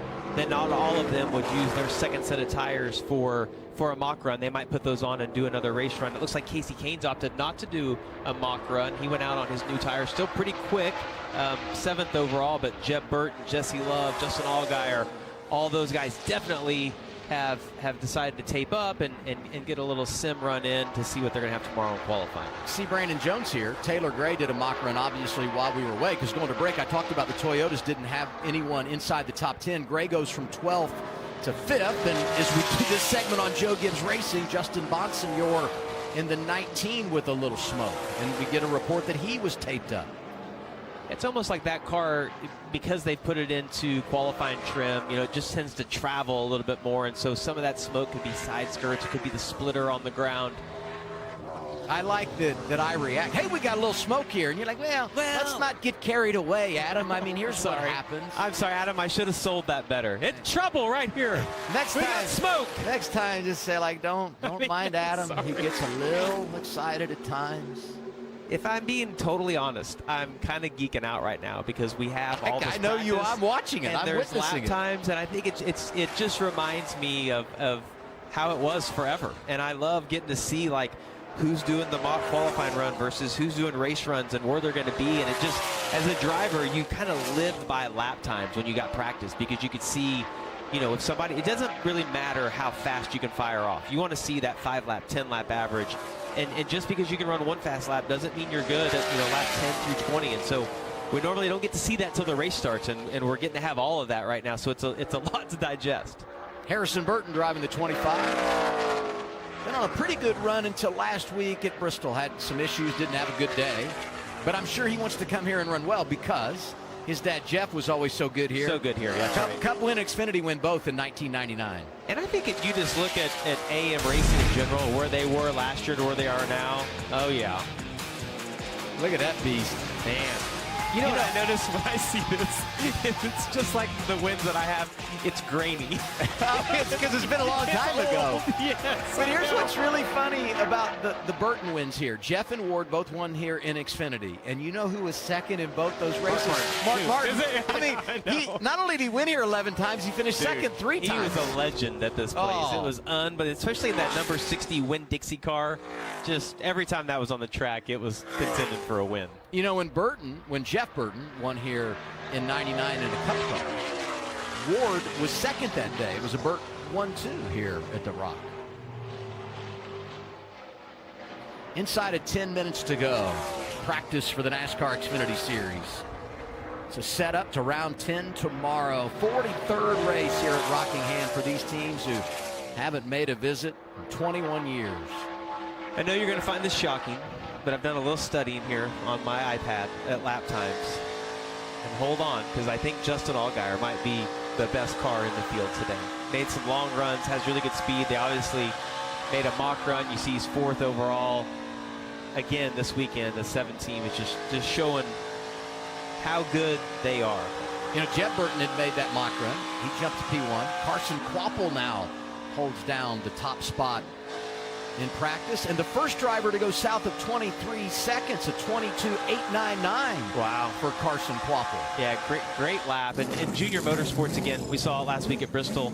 not all of them would use their second set of tires for a mock run. They might put those on and do another race run. It looks like Kasey Kahne's opted not to do a mock run. He went out on his new tires, still pretty quick, 7th overall, but Jeb Burton, Jesse Love, Justin Allgaier, all those guys definitely have decided to tape up and get a little sim run in to see what they're going to have tomorrow in qualifying. See Brandon Jones here. Taylor Gray did a mock run, obviously, while we were away, because going to break, I talked about the Toyotas didn't have anyone inside the top 10. Gray goes from 12th to 5th, and as we do this segment on Joe Gibbs Racing, Justin Bonsignor in the 19 with a little smoke, and we get a report that he was taped up. It's almost like that car, because they put it into qualifying trim, you know, it just tends to travel a little bit more, and so some of that smoke could be side skirts, it could be the splitter on the ground. I like that I react. Hey, we got a little smoke here, and you're like, well, let's not get carried away, Adam. I mean, here's what happens. I'm sorry, Adam, I should have sold that better. It's trouble right here. Next we time, got smoke. Next time, just say, like, don't mind Adam. Sorry. He gets a little excited at times. If I'm being totally honest, I'm kind of geeking out right now because we have all this I know you. I'm watching it. And I'm there's witnessing lap it. times, and I think it just reminds me of how it was forever. And I love getting to see like who's doing the mock qualifying run versus who's doing race runs and where they're going to be. And it just, as a driver, you kind of lived by lap times when you got practice, because you could see, you know, if somebody, it doesn't really matter how fast you can fire off. You want to see that 5-lap, 10-lap average. And just because you can run one fast lap doesn't mean you're good at, you know, lap 10 through 20. And so we normally don't get to see that till the race starts, and we're getting to have all of that right now. So it's a lot to digest. Harrison Burton driving the 25. Been on a pretty good run until last week at Bristol. Had some issues, didn't have a good day. But I'm sure he wants to come here and run well because his dad Jeff was always so good here. So good here, yeah. Cup win, Xfinity win both in 1999. And I think if you just look at AM racing in general, where they were last year to where they are now, oh yeah. Look at that beast. Man. You know what I notice when I see this? It's just like the wins that I have. It's grainy. It's because it's been a long time ago. Yes. But here's what's really funny about the Burton wins here. Jeff and Ward both won here in Xfinity. And you know who was second in both those races? Mark Martin. I mean, he, not only did he win here 11 times, he finished second 3 times. He was a legend at this place. Oh. It was but especially in that number 60 Winn-Dixie car, just every time that was on the track, it was contended for a win. You know, when Jeff Burton won here in 99 in a Cup car, Ward was second that day. It was a Burton 1-2 here at the Rock. Inside of 10 minutes to go. Practice for the NASCAR Xfinity Series. It's a setup to round 10 tomorrow. 43rd race here at Rockingham for these teams who haven't made a visit in 21 years. I know you're going to find this shocking, but I've done a little studying here on my iPad at lap times. And hold on, because I think Justin Allgaier might be the best car in the field today. Made some long runs, has really good speed. They obviously made a mock run. You see he's 4th overall. Again, this weekend, the 7 team is just showing how good they are. You know, Jeb Burton had made that mock run. He jumped to P1. Carson Kvapil now holds down the top spot in practice, and the first driver to go south of 23 seconds, a 22.899. Wow. For Carson Kvapil. Yeah, great lap. And Junior Motorsports, again, we saw it last week at Bristol,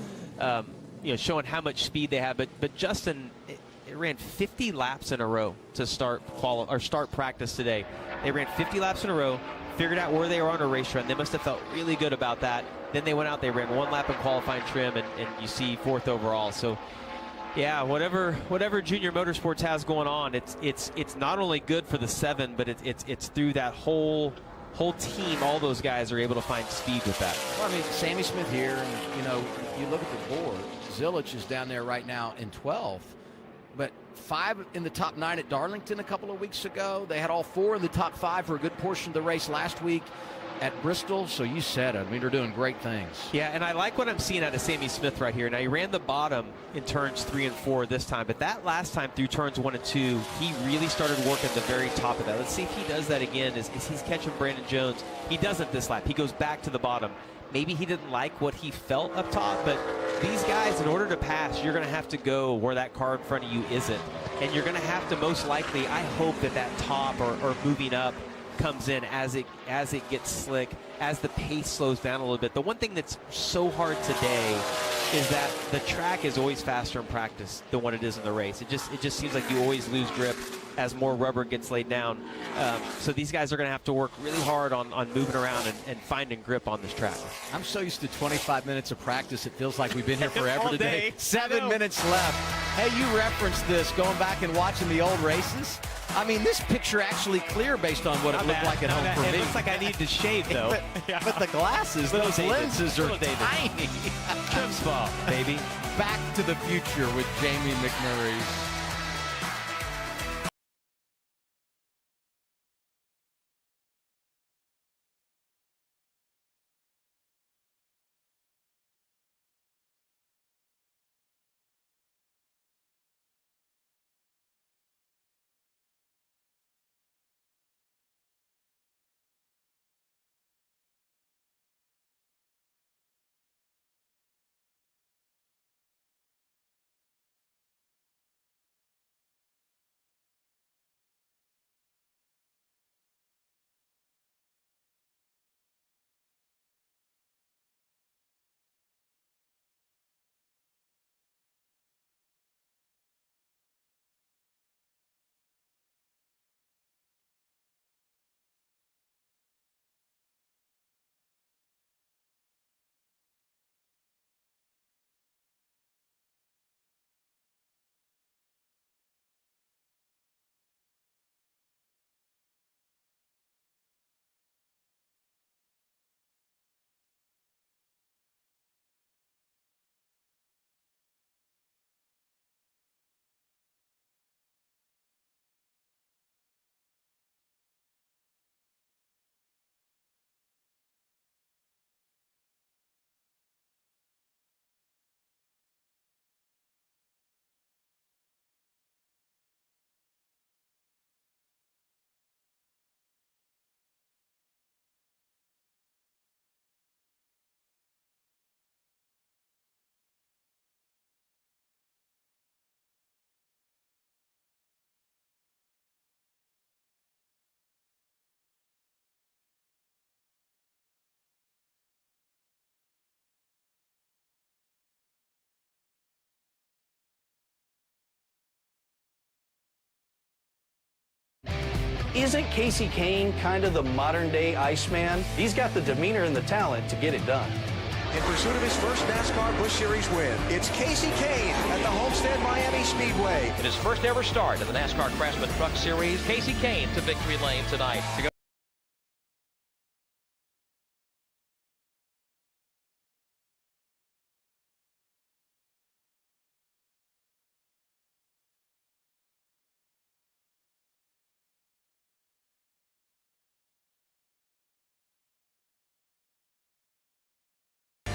you know, showing how much speed they have. But Justin, it ran 50 laps in a row to start practice today. They ran 50 laps in a row, figured out where they were on a race run. They must have felt really good about that. Then they went out, they ran 1 lap in qualifying trim, and you see 4th overall. So, yeah, whatever Junior Motorsports has going on, it's not only good for the 7, but it's through that whole team. All those guys are able to find speed with that. Well, I mean, Sammy Smith here, and you know, you look at the board. Zilich is down there right now in 12th, but 5 in the top 9 at Darlington a couple of weeks ago. They had all 4 in the top 5 for a good portion of the race last week at Bristol. So you said it. I mean, they're doing great things. Yeah, and I like what I'm seeing out of Sammy Smith right here. Now, he ran the bottom in turns 3 and 4 this time, but that last time through turns 1 and 2, he really started working the very top of that. Let's see if he does that again as he's catching Brandon Jones. He doesn't this lap. He goes back to the bottom. Maybe he didn't like what he felt up top, but these guys, in order to pass, you're going to have to go where that car in front of you isn't. And you're going to have to most likely, I hope that top or moving up comes in as it gets slick, as the pace slows down a little bit. The one thing that's so hard today is that the track is always faster in practice than what it is in the race. It just seems like you always lose grip as more rubber gets laid down. So these guys are going to have to work really hard on moving around and finding grip on this track. I'm so used to 25 minutes of practice, it feels like we've been here forever today. Day. 7 minutes left. Hey, you referenced this going back and watching the old races. I mean, this picture actually clear based on what it looked like at home for me. It looks like I need to shave, though. but the glasses, Little those David. lenses are Little David. tiny. Trim spa, baby. Back to the Future with Jamie McMurray. Isn't Kasey Kahne kind of the modern-day Iceman? He's got the demeanor and the talent to get it done. In pursuit of his first NASCAR Busch Series win, it's Kasey Kahne at the Homestead Miami Speedway. In his first ever start in the NASCAR Craftsman Truck Series, Kasey Kahne to victory lane tonight. To go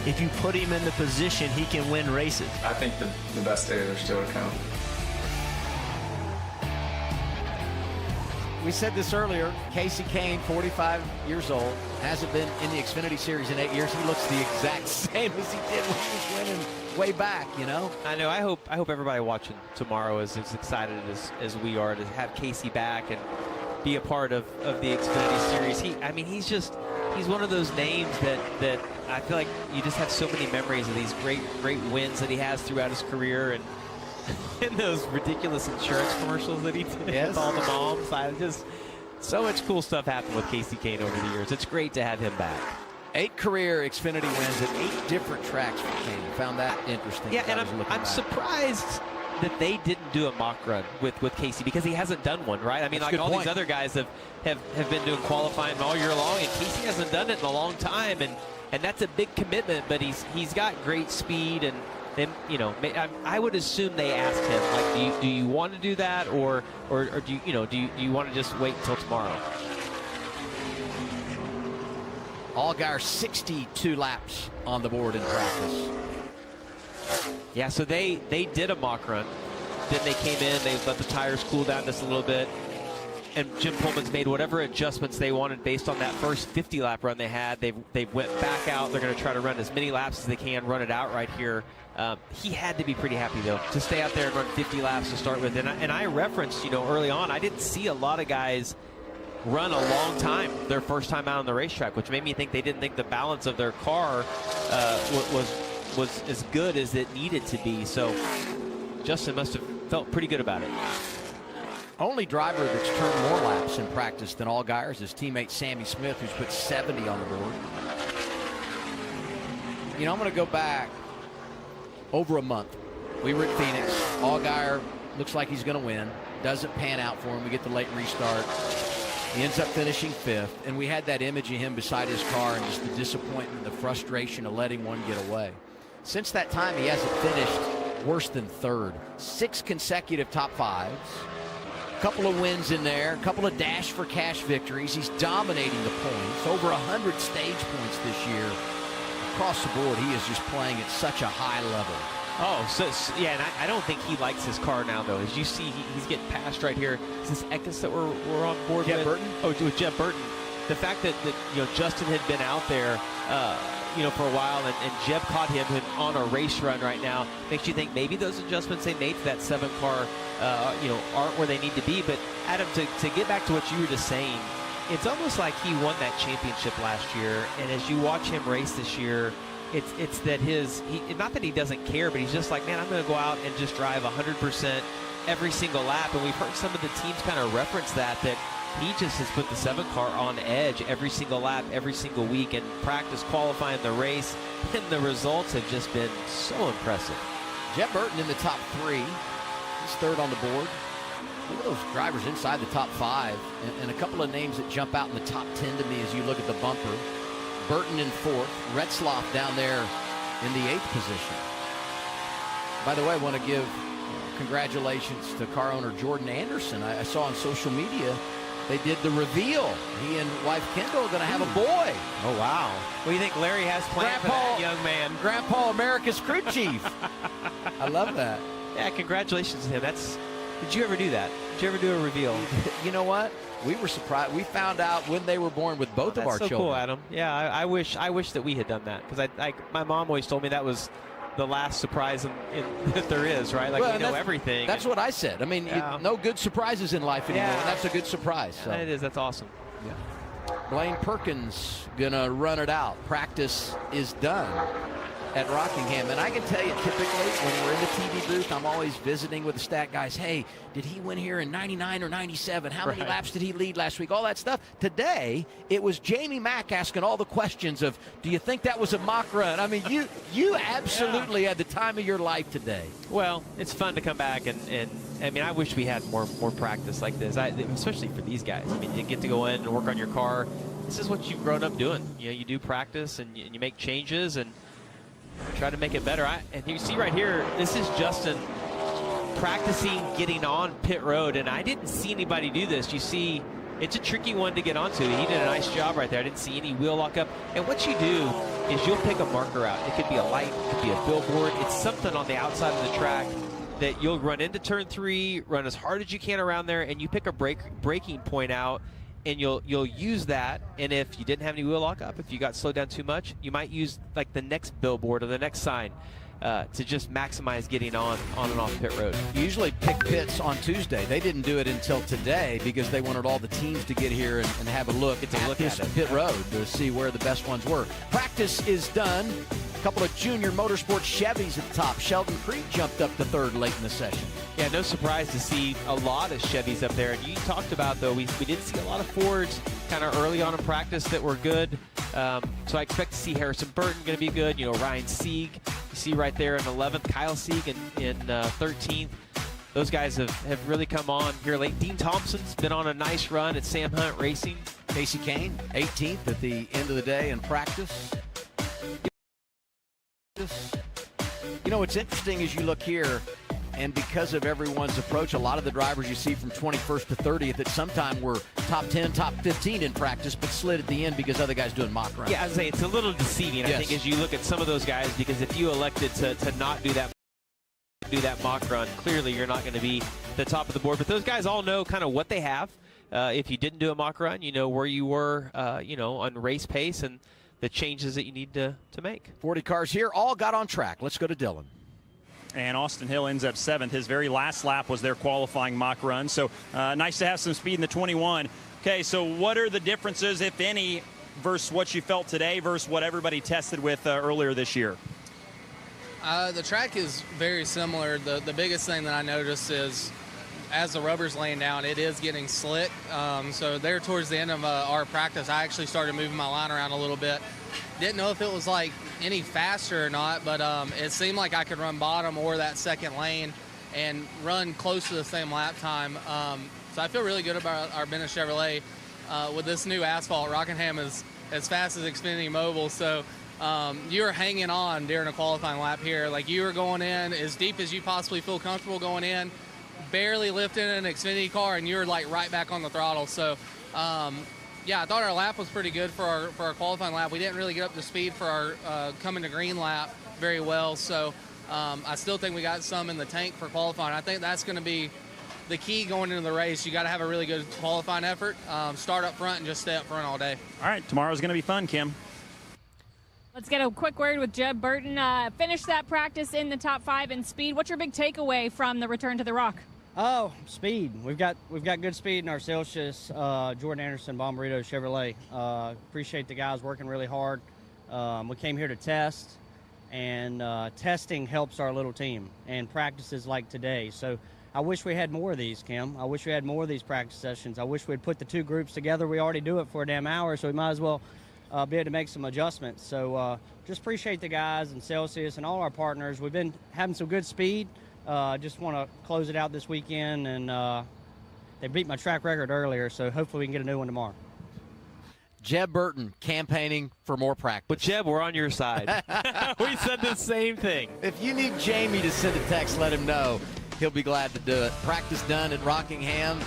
if you put him in the position, he can win races. I think the best days are still to come. We said this earlier, Kasey Kahne, 45 years old, hasn't been in the Xfinity Series in 8 years. He looks the exact same as he did when he was winning way back, you know? I know. I hope everybody watching tomorrow is as excited as we are to have Kasey back and be a part of the Xfinity Series. He's one of those names that I feel like you just have so many memories of these great wins that he has throughout his career, and those ridiculous insurance commercials that he did with all the moms. Just so much cool stuff happened with Kasey Kahne over the years. It's great to have him back. 8 career Xfinity wins at 8 different tracks for Kahne. Found that interesting. Yeah, and I'm surprised that they didn't do a mock run with Kasey because he hasn't done one, right? I mean, like all these other guys have been doing qualifying all year long, and Kasey hasn't done it in a long time, and that's a big commitment. But he's got great speed, and then, you know, I would assume they asked him, like, do you want to do that, or do you want to just wait until tomorrow? Allgaier 62 laps on the board in practice. Yeah, so they did a mock run. Then they came in, they let the tires cool down just a little bit, and Jim Pullman's made whatever adjustments they wanted based on that first 50-lap run they had. They've went back out. They're going to try to run as many laps as they can, run it out right here. He had to be pretty happy, though, to stay out there and run 50 laps to start with. And I referenced, you know, early on, I didn't see a lot of guys run a long time their first time out on the racetrack, which made me think they didn't think the balance of their car was as good as it needed to be. So Justin must have felt pretty good about it. Only driver that's turned more laps in practice than Allgaier is his teammate Sammy Smith, who's put 70 on the board. You know, I'm going to go back over a month. We were at Phoenix. Allgaier looks like he's going to win. Doesn't pan out for him. We get the late restart. He ends up finishing 5th, and we had that image of him beside his car and just the disappointment, the frustration of letting one get away. Since that time, he hasn't finished worse than 3rd. 6 consecutive top 5s. Couple of wins in there, a couple of dash for cash victories. He's dominating the points, over 100 stage points this year. Across the board, he is just playing at such a high level. Oh, so yeah, and I don't think he likes his car now, though. As you see, he's getting passed right here. Is this Eckes that we're on board with? Jeb Burton? Oh, with Jeb Burton. The fact that you know, Justin had been out there, you know, for a while, and Jeb caught him on a race run right now, makes you think maybe those adjustments they made to that 7 car, you know, aren't where they need to be. But Adam, to get back to what you were just saying, it's almost like he won that championship last year, and as you watch him race this year, it's that not that he doesn't care, but he's just like, man, I'm going to go out and just drive 100% every single lap. And we've heard some of the teams kind of reference that he just has put the 7 car on edge every single lap, every single week, and practice, qualifying, the race, and the results have just been so impressive. Jeb Burton in the top 3. He's 3rd on the board. Look at those drivers inside the top 5, and a couple of names that jump out in the top 10 to me as you look at the bumper. Burton in 4th, Retzloff down there in the 8th position. By the way, I want to give congratulations to car owner Jordan Anderson. I saw on social media they did the reveal. He and wife Kendall are going to have a boy. Oh, wow. What do you think Larry has planned for that young man? Grandpa, America's crew chief. I love that. Yeah, congratulations to him. Did you ever do that? Did you ever do a reveal? You know what? We were surprised. We found out when they were born with both of our children. That's so cool, Adam. Yeah, I wish that we had done that, because my mom always told me that was the last surprise that there is, right? Like, well, we know everything. That's what I said. I mean, no good surprises in life anymore, and that's a good surprise. So. Yeah, it is. That's awesome. Yeah. Blaine Perkins gonna run it out. Practice is done at Rockingham. And I can tell you, typically, when we're in the TV booth, I'm always visiting with the stat guys. Hey, did he win here in 99 or 97? How many laps did he lead last week? All that stuff. Today, it was Jamie Mack asking all the questions of, do you think that was a mock run? I mean, you absolutely had the time of your life today. Well, it's fun to come back, and I mean, I wish we had more practice like this, especially for these guys. I mean, you get to go in and work on your car. This is what you've grown up doing. You know, you do practice, and you make changes, and try to make it better. And you see right here, this is Justin practicing getting on pit road, and I didn't see anybody do this. You see, it's a tricky one to get onto. He did a nice job right there. I didn't see any wheel lock up. And what you do is you'll pick a marker out. It could be a light, it could be a billboard. It's something on the outside of the track that you'll run into turn 3, run as hard as you can around there, and you pick a braking point out, and you'll use that. And if you didn't have any wheel lock up, if you got slowed down too much, you might use like the next billboard or the next sign to just maximize getting on and off pit road. You usually pick pits on Tuesday. They didn't do it until today because they wanted all the teams to get here and have a look at this pit road to see where the best ones were. Practice is done. A couple of junior motorsports Chevys at the top. Sheldon Creed jumped up to 3rd late in the session. Yeah, no surprise to see a lot of Chevys up there. And you talked about, though, we did see a lot of Fords kind of early on in practice that were good. So I expect to see Harrison Burton going to be good. You know, Ryan Sieg, you see right there in 11th, Kyle Sieg in 13th. Those guys have really come on here late. Dean Thompson's been on a nice run at Sam Hunt Racing. Casey Kahne, 18th at the end of the day in practice. You know, what's interesting is you look here, and because of everyone's approach, a lot of the drivers you see from 21st to 30th that sometime were top 10, top 15 in practice, but slid at the end because other guys doing mock runs. Yeah, I was saying it's a little deceiving, Yes. I think, as you look at some of those guys, because if you elected to not do that mock run, clearly you're not going to be the top of the board. But those guys all know kind of what they have. If you didn't do a mock run, you know where you were, you know, on race pace and the changes that you need to make. 40 cars here, all got on track. Let's go to Dylan. And Austin Hill ends up 7th. His very last lap was their qualifying mock run. So nice to have some speed in the 21. Okay, so what are the differences, if any, versus what you felt today versus what everybody tested with earlier this year? The track is very similar. The biggest thing that I noticed is as the rubber's laying down, it is getting slick. So there towards the end of our practice, I actually started moving my line around a little bit. Didn't know if it was like any faster or not, but it seemed like I could run bottom or that second lane and run close to the same lap time. So I feel really good about our Bennett Chevrolet. With this new asphalt, Rockingham is as fast as Xfinity Mobile, so you're hanging on during a qualifying lap here. Like, you are going in as deep as you possibly feel comfortable going in, barely lifting an Xfinity car, and you're like right back on the throttle. So yeah, I thought our lap was pretty good for our qualifying lap. We didn't really get up to speed for our coming to green lap very well, so I still think we got some in the tank for qualifying. I think that's going to be the key going into the race. You got to have a really good qualifying effort, start up front and just stay up front all day. All right, tomorrow's going to be fun, Kim. Let's get a quick word with Jeb Burton. Finished that practice in the top 5 in speed. What's your big takeaway from the return to the Rock? Oh, speed. We've got good speed in our Celsius, Jordan Anderson, Bomberito Chevrolet. Appreciate the guys working really hard. We came here to test, and testing helps our little team and practices like today. So I wish we had more of these, Kim. I wish we had more of these practice sessions. I wish we'd put the two groups together. We already do it for a damn hour, so we might as well be able to make some adjustments. So just appreciate the guys and Celsius and all our partners. We've been having some good speed. Just want to close it out this weekend, and they beat my track record earlier, so hopefully we can get a new one tomorrow. Jeb Burton campaigning for more practice. But Jeb, we're on your side. We said the same thing. If you need Jamie to send a text, let him know. He'll be glad to do it. Practice done at Rockingham.